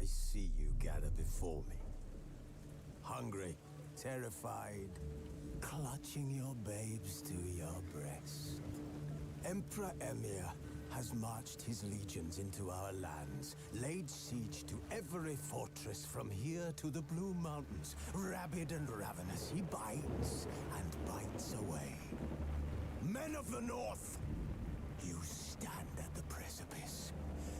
see you gather before me. Hungry, terrified, clutching your babes to your breast. Emperor Emir has marched his legions into our lands, laid siege to every fortress from here to the Blue Mountains. Rabid and ravenous, he bites and bites away. Men of the North, you stand at the precipice.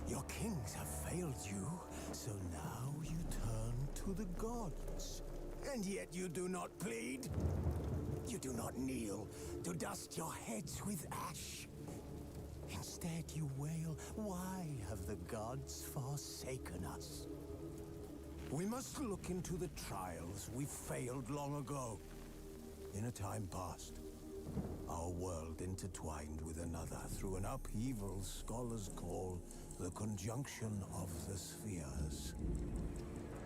Your kings have failed you, so now you turn to the gods. And yet you do not plead. You do not kneel to dust your heads with ash. Instead you wail, why have the gods forsaken us? We must look into the trials we failed long ago. In a time past, our world intertwined with another through an upheaval scholars call the conjunction of the spheres.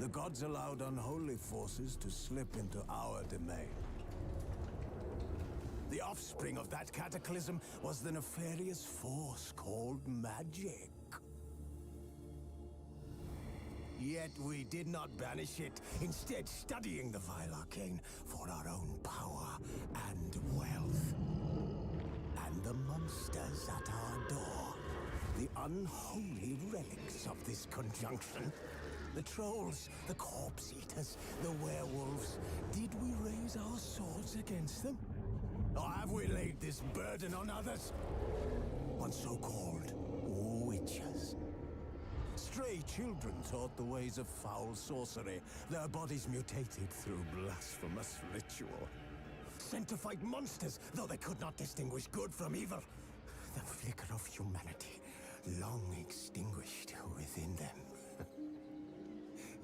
The gods allowed unholy forces to slip into our domain. The offspring of that cataclysm was the nefarious force called magic. Yet we did not banish it, instead studying the vile arcane for our own power and wealth. And the monsters at our door, the unholy relics of this conjunction. The trolls, the corpse eaters, the werewolves. Did we raise our swords against them? Or have we laid this burden on others? On so-called witches. Stray children taught the ways of foul sorcery, their bodies mutated through blasphemous ritual. Sent to fight monsters, though they could not distinguish good from evil. The flicker of humanity, long extinguished within them.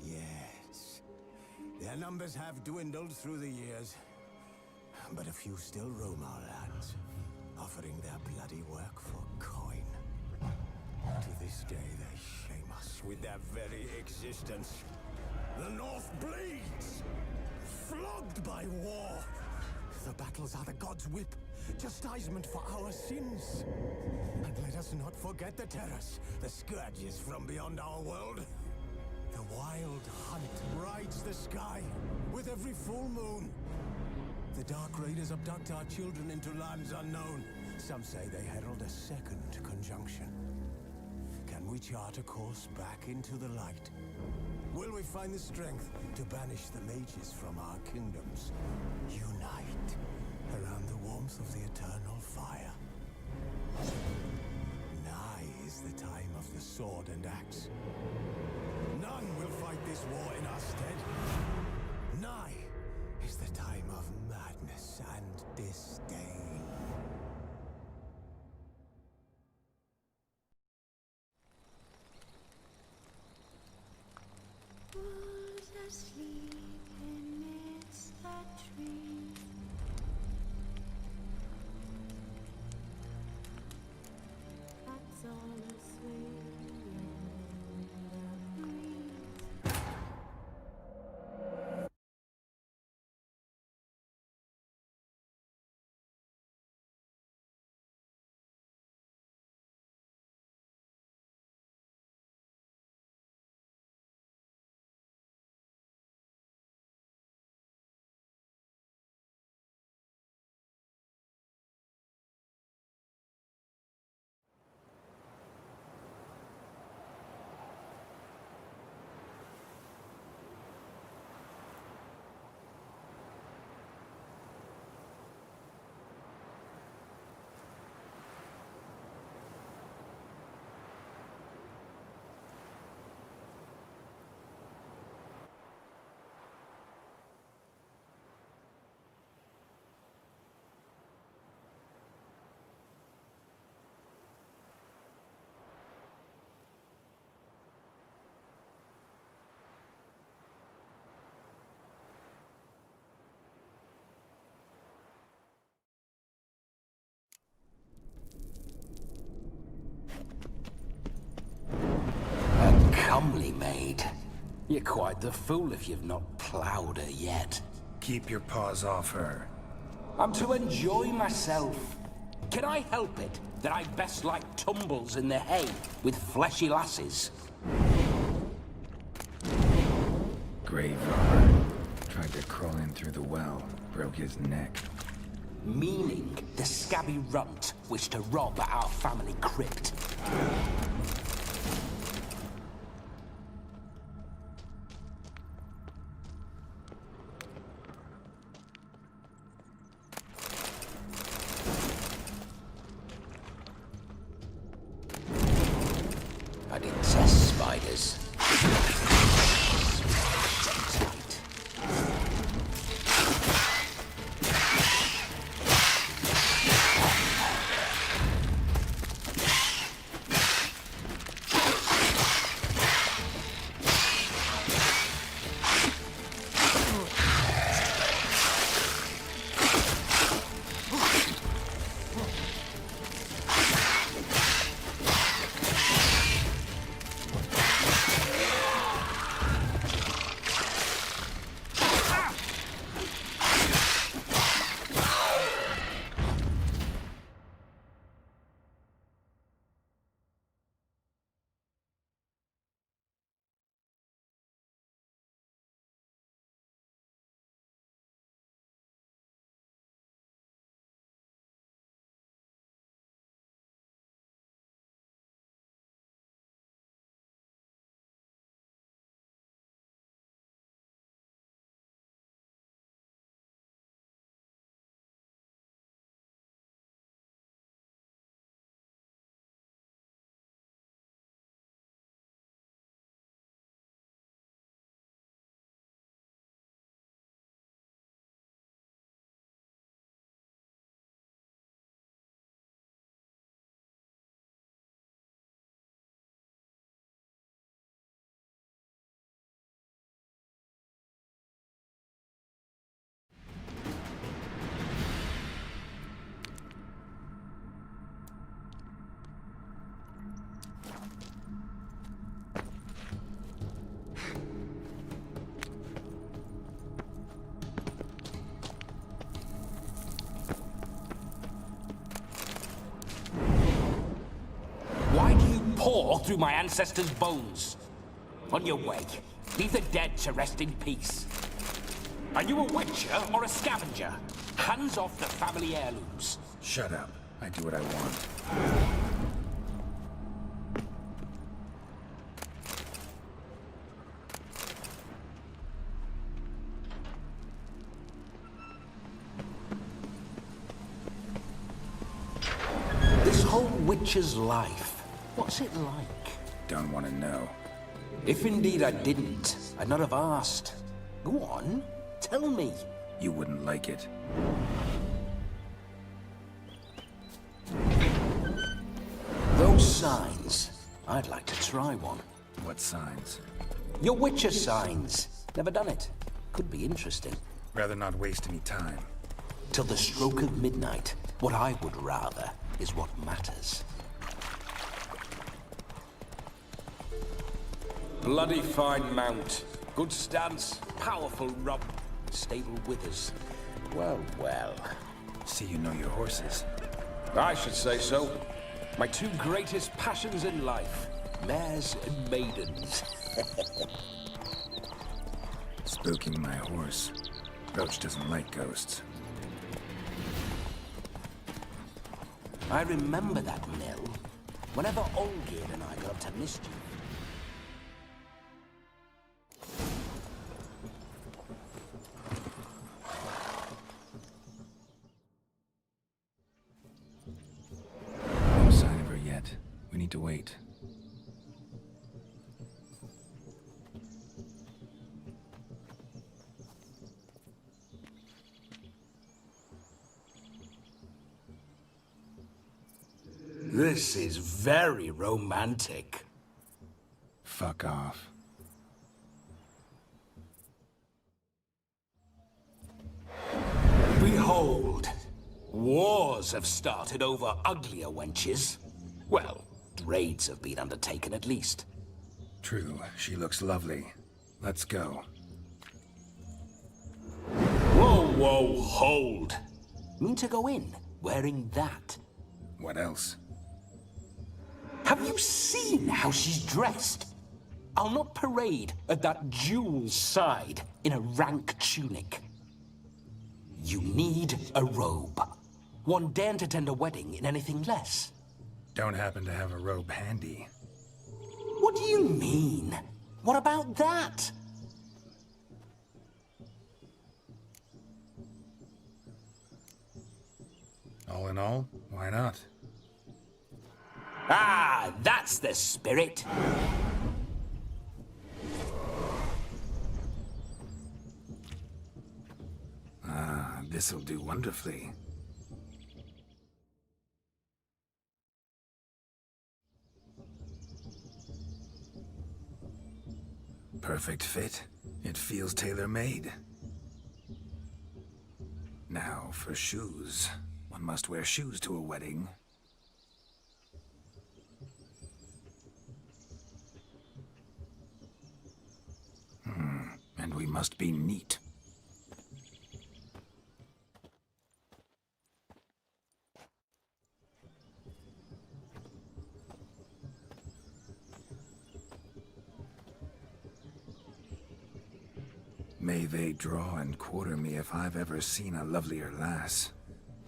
Yes, their numbers have dwindled through the years. But a few still roam our lands, offering their bloody work for coin. To this day, they shame us with their very existence. The North bleeds, flogged by war. The battles are the gods' whip, chastisement for our sins. And let us not forget the terrors, the scourges from beyond our world. The wild hunt rides the sky with every full moon. The Dark Raiders abduct our children into lands unknown. Some say they herald a second conjunction. Can we chart a course back into the light? Will we find the strength to banish the mages from our kingdoms? Unite around the warmth of the eternal fire. Nigh is the time of the sword and axe. None will fight this war in our stead. Nigh is the time of madness and disdain. Who's asleep amidst the trees? That's all asleep in the breeze. Comely maid. You're quite the fool if you've not ploughed her yet. Keep your paws off her. I'm to enjoy myself. Can I help it that I best like tumbles in the hay with fleshy lasses? Grave robber. Tried to crawl in through the well. Broke his neck. Meaning the scabby runt wished to rob our family crypt. I detest spiders. Why do you paw through my ancestors' bones? On your way, leave the dead to rest in peace. Are you a witcher or a scavenger? Hands off the family heirlooms. Shut up. I do what I want. This whole witcher's life, what's it like? Don't want to know. If indeed I didn't, I'd not have asked. Go on, tell me. You wouldn't like it. Those signs, I'd like to try one. What signs? Your witcher signs. Never done it. Could be interesting. Rather not waste any time. Till the stroke of midnight, what I would rather is what matters. Bloody fine mount. Good stance, powerful rump, stable withers. Well, well. See you know your horses. I should say so. My two greatest passions in life, mares and maidens. Spooking my horse. Roach doesn't like ghosts. I remember that mill. Whenever Olgerd and I got up to mischief. No sign of her yet. We need to wait. This is very romantic. Fuck off. Behold, wars have started over uglier wenches. Well, raids have been undertaken at least. True, she looks lovely. Let's go. Whoa, whoa, hold. Mean to go in, wearing that? What else? Have you seen how she's dressed? I'll not parade at that jewel's side in a rank tunic. You need a robe. One daren't attend a wedding in anything less. Don't happen to have a robe handy. What do you mean? What about that? All in all, why not? Ah, that's the spirit. Ah, this'll do wonderfully. Perfect fit. It feels tailor-made. Now, for shoes. One must wear shoes to a wedding. And we must be neat. May they draw and quarter me if I've ever seen a lovelier lass.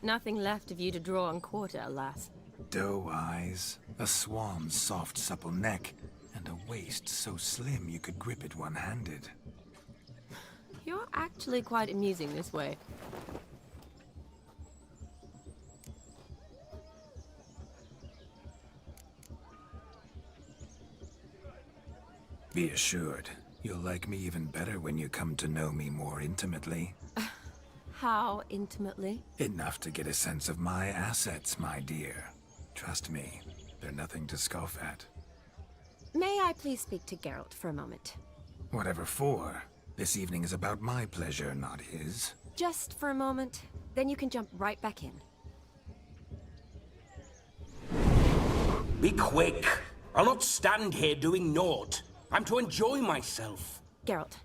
Nothing left of you to draw and quarter, alas. Doe eyes, a swan's soft supple neck, and a waist so slim you could grip it one-handed. You're actually quite amusing this way. Be assured, you'll like me even better when you come to know me more intimately. How intimately? Enough to get a sense of my assets, my dear. Trust me, they're nothing to scoff at. May I please speak to Geralt for a moment? Whatever for. This evening is about my pleasure, not his. Just for a moment, then you can jump right back in. Be quick. I'll not stand here doing naught. I'm to enjoy myself. Geralt,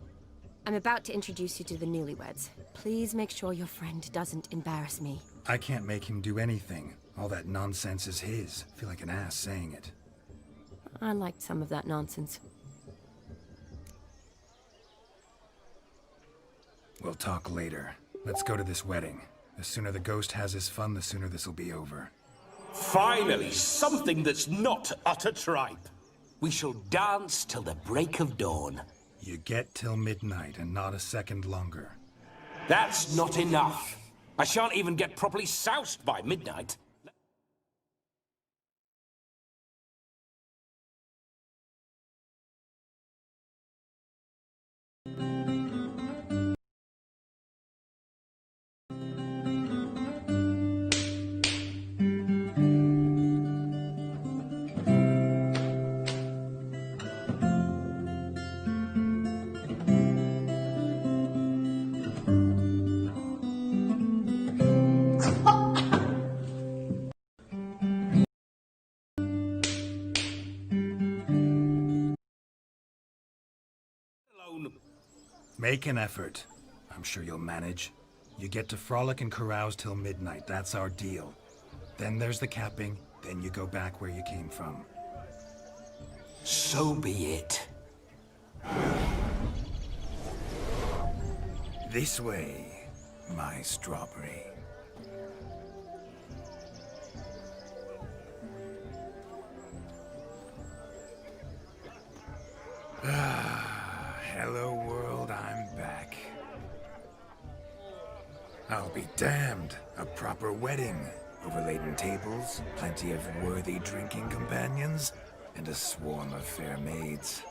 I'm about to introduce you to the newlyweds. Please make sure your friend doesn't embarrass me. I can't make him do anything. All that nonsense is his. I feel like an ass saying it. I liked some of that nonsense. We'll talk later. Let's go to this wedding. The sooner the ghost has his fun, the sooner this'll be over. Finally, something that's not utter tripe. We shall dance till the break of dawn. You get till midnight and not a second longer. That's not enough. I shan't even get properly soused by midnight. Make an effort. I'm sure you'll manage. You get to frolic and carouse till midnight. That's our deal. Then there's the capping. Then you go back where you came from. So be it. This way, my strawberry. Hello world, I'm back. I'll be damned. A proper wedding. Overladen tables, plenty of worthy drinking companions, and a swarm of fair maids.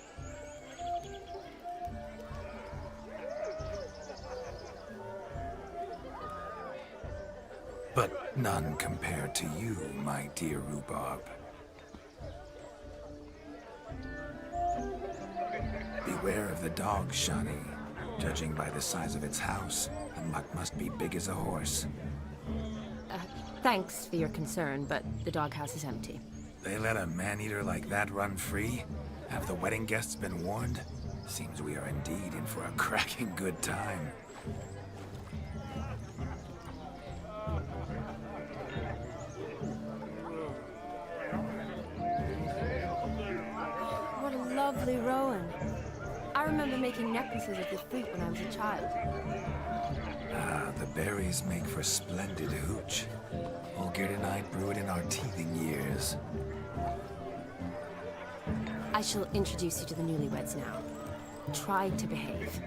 But none compared to you, my dear rhubarb. Beware of the dog, Shani. Judging by the size of its house, the mutt must be big as a horse. Thanks for your concern, but the doghouse is empty. They let a man-eater like that run free? Have the wedding guests been warned? Seems we are indeed in for a cracking good time. What a lovely Rowan. remember making necklaces of the fruit when I was a child. Ah, the berries make for splendid hooch. Olgerd and I brew it in our teething years. I shall introduce you to the newlyweds now. Try to behave.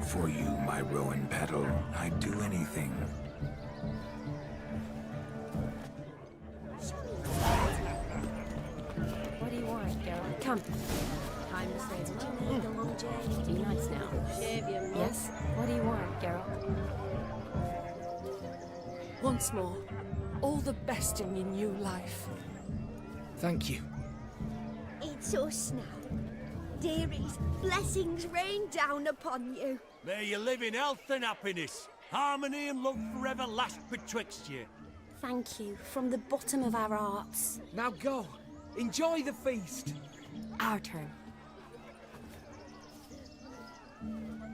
For you, my rowan petal, I'd do anything. What do you want, Geralt? Come. Time to save money. Be nice now. Yes? What do you want, Geralt? Once more, all the best in your new life. Thank you. It's us now. Dearies, blessings rain down upon you. May you live in health and happiness. Harmony and love forever last betwixt you. Thank you from the bottom of our hearts. Now go. Enjoy the feast. Our turn.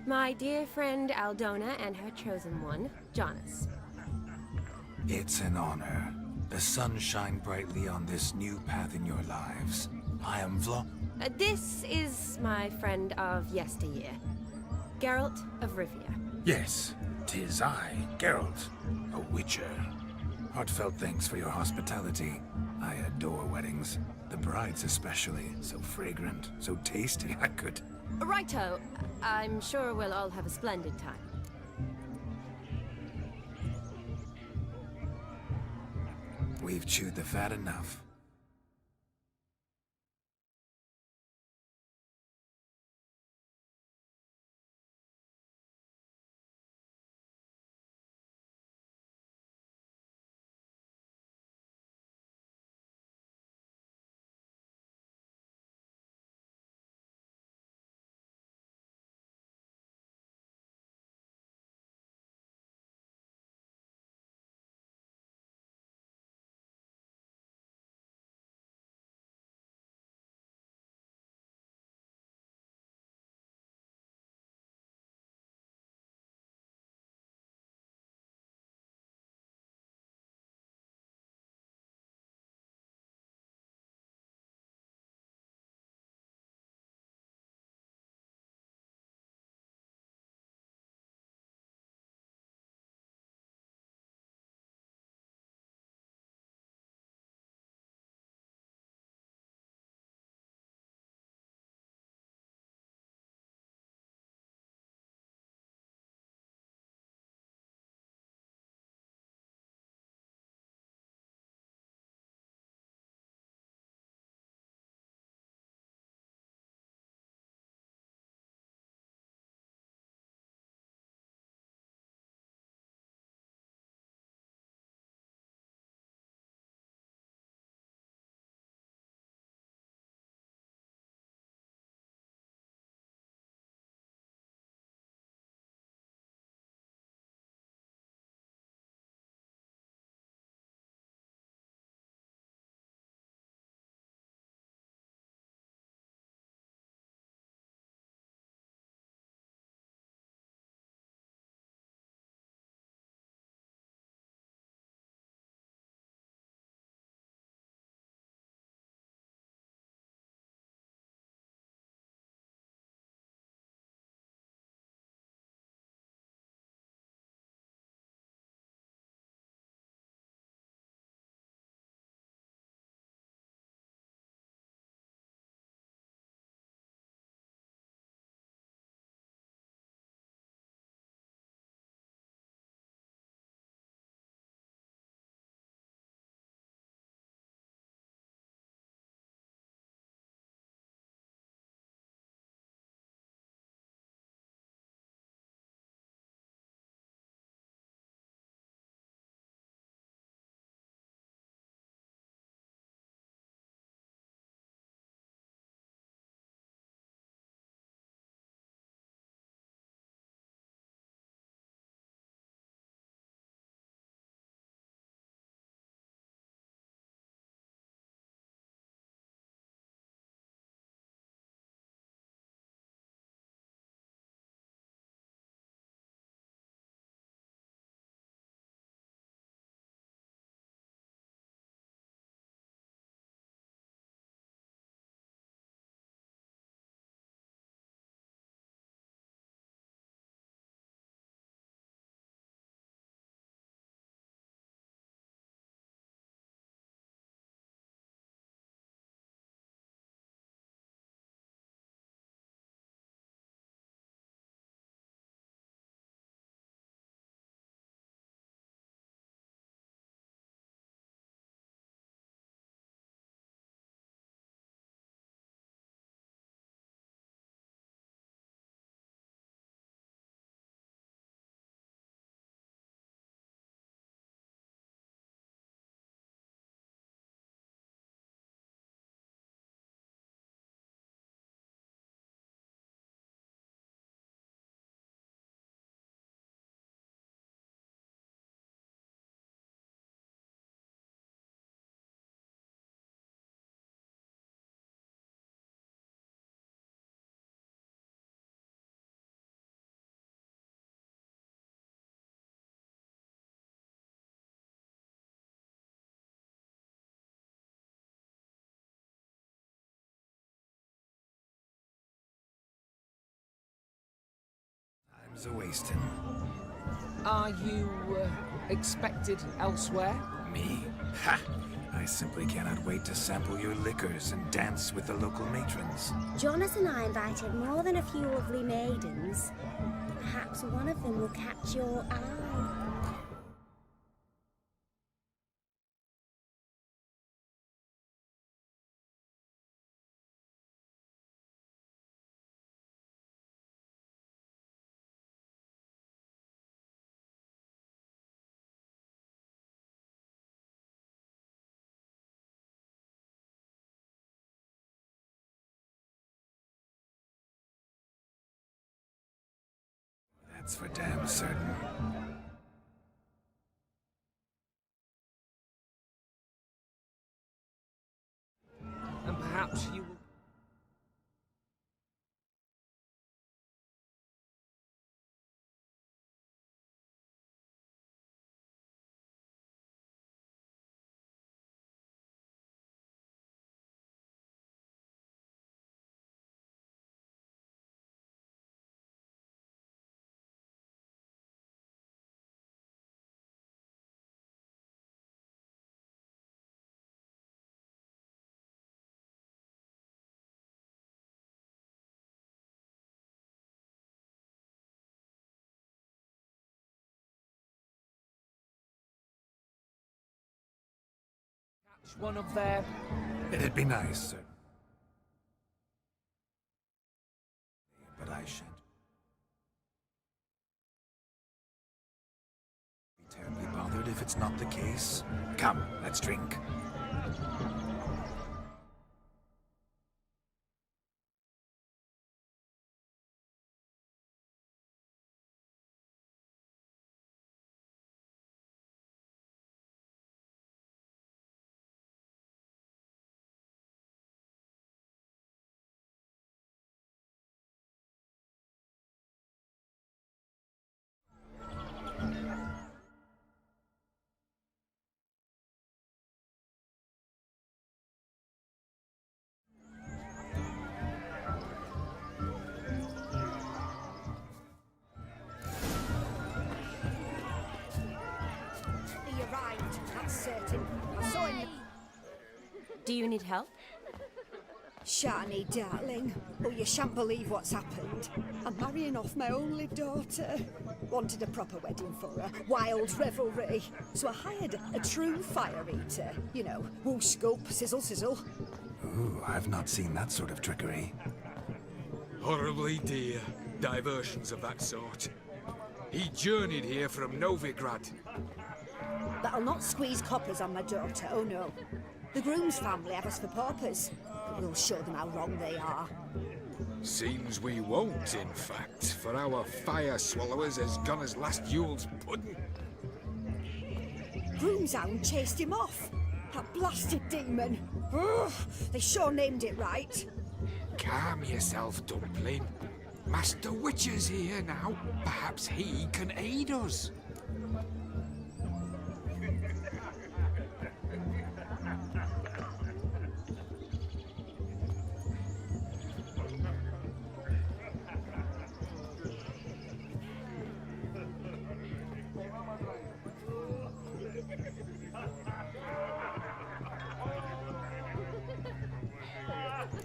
My dear friend Aldona and her chosen one, Jonas. It's an honor. The sun shine brightly on this new path in your lives. I am This is my friend of yesteryear, Geralt of Rivia. Yes, 'tis I, Geralt, a witcher. Heartfelt thanks for your hospitality. I adore weddings. The brides especially. So fragrant, so tasty, I could... Righto. I'm sure we'll all have a splendid time. We've chewed the fat enough. It's a wasting. Are you, expected elsewhere? Me? Ha! I simply cannot wait to sample your liquors and dance with the local matrons. Jonas and I invited more than a few lovely maidens. Perhaps one of them will catch your eye. That's for damn certain. And perhaps you will... one of their... It'd be nice, sir. But I shan't be terribly bothered if it's not the case. Come, let's drink. He arrived, that's certain. I saw him. Do you need help? Shani, darling. Oh, you shan't believe what's happened. I'm marrying off my only daughter. Wanted a proper wedding for her. Wild revelry. So I hired a true fire eater. You know, whoosh, gulp, sizzle, sizzle. Ooh, I've not seen that sort of trickery. Horribly dear diversions of that sort. He journeyed here from Novigrad. But I'll not squeeze coppers on my daughter, oh no. The groom's family have us for paupers. But we'll show them how wrong they are. Seems we won't, in fact, for our fire swallowers has gone as last Yule's pudding. Groom's hound chased him off. That blasted demon. Ugh, they sure named it right. Calm yourself, Dumpling. Master Witcher's here now. Perhaps he can aid us.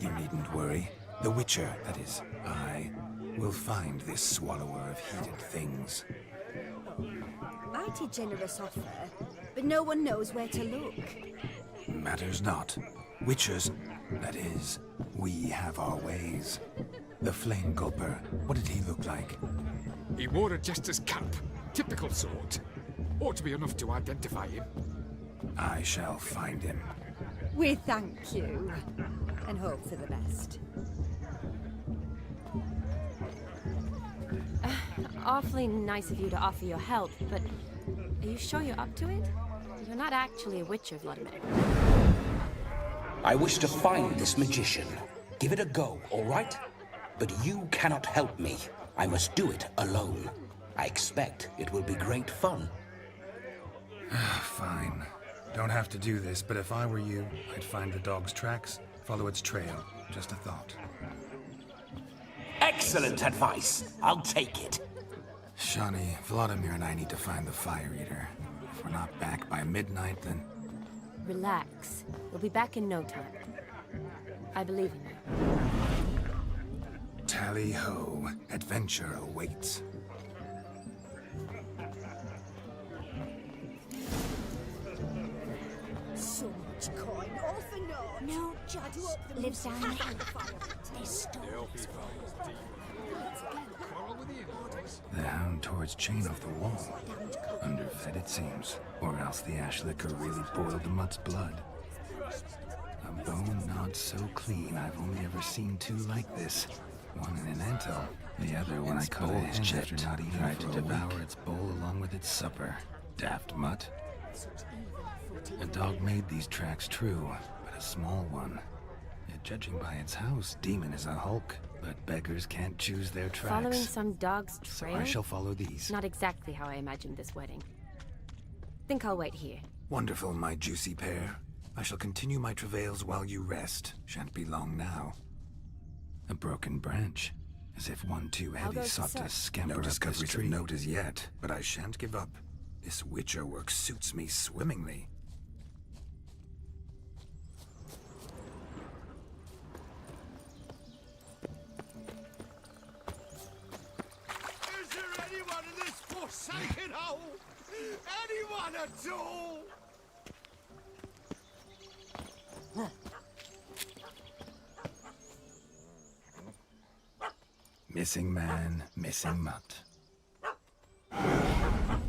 You needn't worry. The Witcher, that is, I, will find this swallower of heated things. Mighty generous offer, but no one knows where to look. Matters not. Witchers, that is, we have our ways. The Flame Gulper, what did he look like? He wore a jester's cap. Typical sort. Ought to be enough to identify him. I shall find him. We thank you, and hope for the best. Awfully nice of you to offer your help, but are you sure you're up to it? You're not actually a witcher, Vladimir. I wish to find this magician. Give it a go, all right? But you cannot help me. I must do it alone. I expect it will be great fun. Fine. Don't have to do this, but if I were you, I'd find the dog's tracks, follow its trail. Just a thought. Excellent advice. I'll take it. Shawnee, Vladimir and I need to find the Fire Eater. If we're not back by midnight, then... Relax. We'll be back in no time. I believe in you. Tally-ho. Adventure awaits. So much coin, all for naught. No, Judd lives down there. They stole it. The hound tore its chain off the wall. Underfed, it seems. Or else the ash liquor really boiled the mutt's blood. A bone not so clean I've only ever seen two like this. One in an antle, the other when I caught a hen after not eating tried to devour its bowl along with its supper. Daft mutt. A dog made these tracks true, but a small one. Yet judging by its house, Demon is a hulk. But beggars can't choose their tracks. Following some dog's trail? So I shall follow these. Not exactly how I imagined this wedding. Think I'll wait here. Wonderful, my juicy pair. I shall continue my travails while you rest. Shan't be long now. A broken branch. As if one too heavy sought to scamper up this tree. No discoveries of note as yet, but I shan't give up. This witcher work suits me swimmingly. Forsaken hole! Anyone at all? Missing man, missing mutt. Am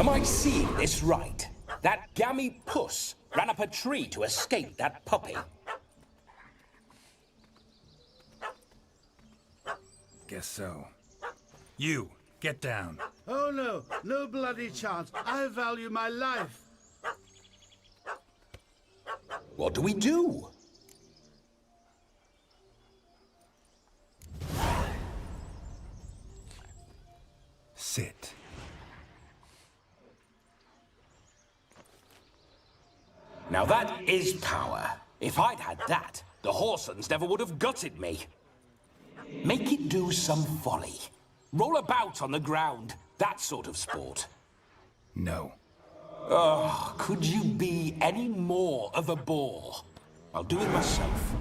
I seeing this right? That gammy puss ran up a tree to escape that puppy. Guess so. You, get down. Oh no, no bloody chance. I value my life. What do we do? Sit. Now that is power. If I'd had that, the Horsons never would have gutted me. Make it do some folly. Roll about on the ground. That sort of sport. No. Oh, could you be any more of a bore? I'll do it myself.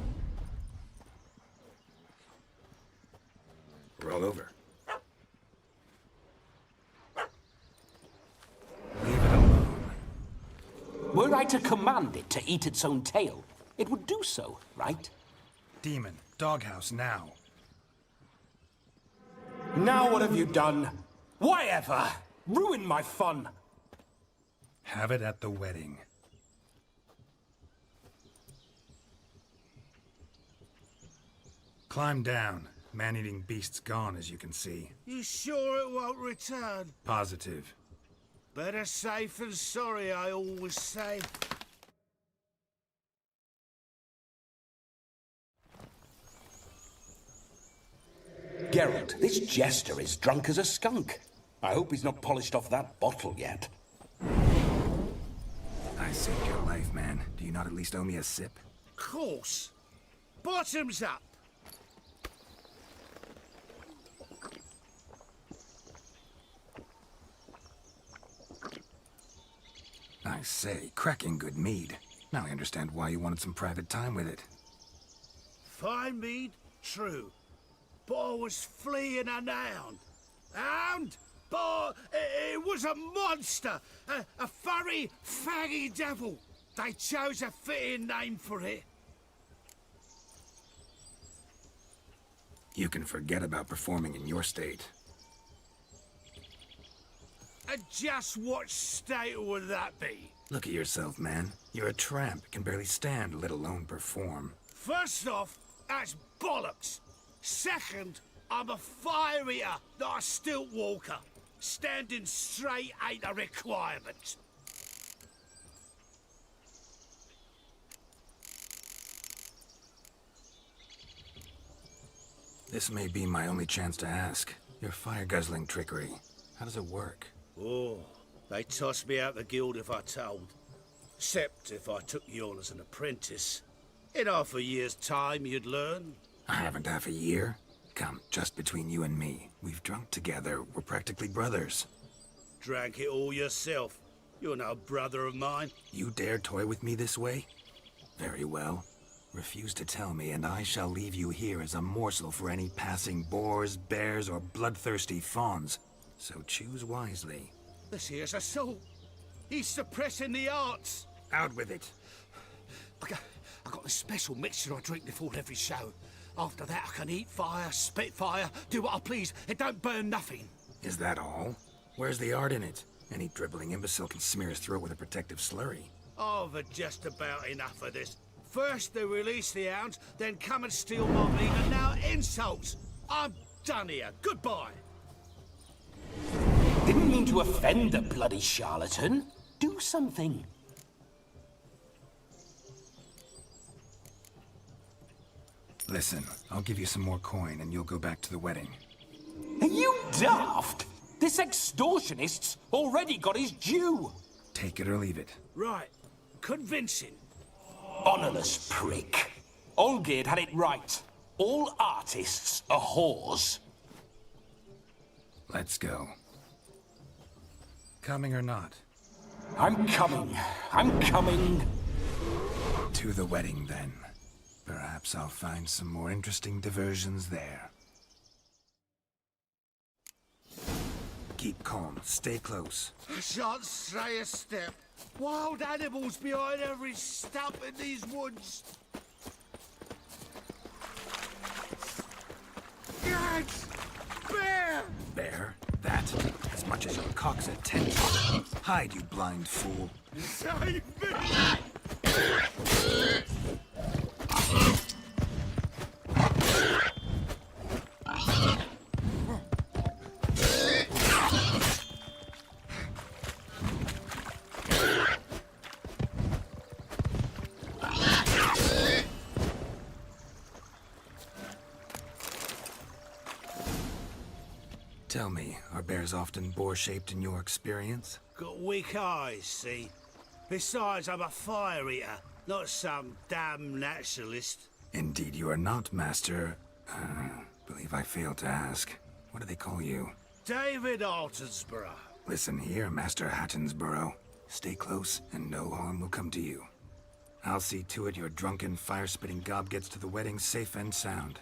Roll over. Leave it alone. Were I to command it to eat its own tail, it would do so, right? Demon, doghouse now. Now what have you done? Why ever? Ruin my fun. Have it at the wedding. Climb down. Man-eating beast's gone, as you can see. You sure it won't return? Positive. Better safe than sorry, I always say. Geralt, this jester is drunk as a skunk. I hope he's not polished off that bottle yet. I saved your life, man. Do you not at least owe me a sip? Course. Bottoms up. I say, cracking good mead. Now I understand why you wanted some private time with it. Fine mead, true. But I was fleeing an hound. Hound? But it was a monster. A furry, faggy devil. They chose a fitting name for it. You can forget about performing in your state. And just what state would that be? Look at yourself, man. You're a tramp, can barely stand, let alone perform. First off, that's bollocks. Second, I'm a fire eater, not a stilt walker. Standing straight ain't a requirement. This may be my only chance to ask. Your fire-guzzling trickery, how does it work? Oh, they tossed me out the guild if I told. Except if I took you on as an apprentice. In half a year's time, you'd learn. I haven't half a year. Come, just between you and me. We've drunk together. We're practically brothers. Drank it all yourself. You're no brother of mine. You dare toy with me this way? Very well. Refuse to tell me, and I shall leave you here as a morsel for any passing boars, bears, or bloodthirsty fawns. So choose wisely. This here's assault. He's suppressing the arts. Out with it. I got a special mixture I drink before every show. After that, I can eat fire, spit fire, do what I please. It don't burn nothing. Is that all? Where's the art in it? Any dribbling imbecile can smear his throat with a protective slurry. I've had just about enough of this. First they release the hounds, then come and steal my meat, and now insults. I'm done here. Goodbye. Didn't mean to offend the bloody charlatan. Do something. Listen, I'll give you some more coin and you'll go back to the wedding. Are you daft? This extortionist's already got his due. Take it or leave it. Right. Convincing. Honourless prick. Olgerd had it right. All artists are whores. Let's go. Coming or not? I'm coming. I'm coming. To the wedding, then. Perhaps I'll find some more interesting diversions there. Keep calm. Stay close. I shan't stray a step. Wild animals behind every stump in these woods. Yikes! Bear! Bear? That? As much as your cock's a tent. Hide, you blind fool. Save me! Tell me, are bears often boar-shaped in your experience? Got weak eyes, see? Besides, I'm a fire eater, not some damn naturalist. Indeed you are not, Master... believe I failed to ask. What do they call you? David Altonsborough. Listen here, Master Hattonsborough. Stay close, and no harm will come to you. I'll see to it your drunken, fire-spitting gob gets to the wedding safe and sound.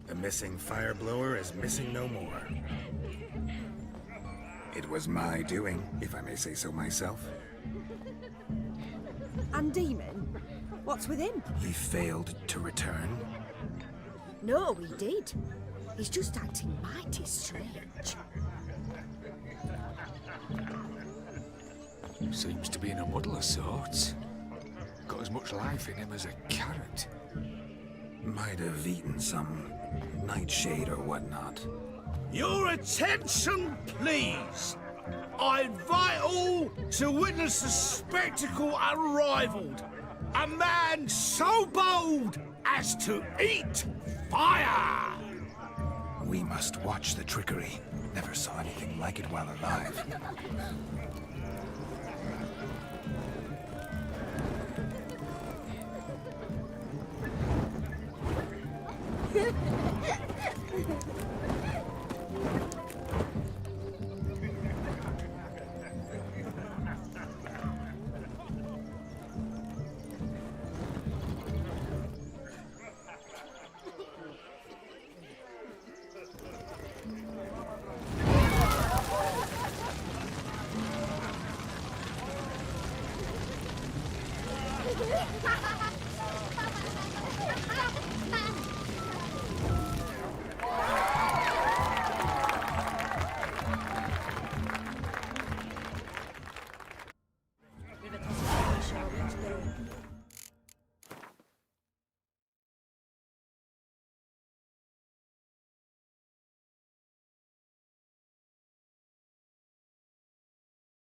The missing fire blower is missing no more. It was my doing, if I may say so myself. And Demon? What's with him? He failed to return. No, he did. He's just acting mighty strange. Seems to be in a muddle of sorts. Got as much life in him as a carrot. Might have eaten some nightshade or whatnot. Your attention, please. I invite all to witness a spectacle unrivaled. A man so bold as to eat fire! We must watch the trickery. Never saw anything like it while alive.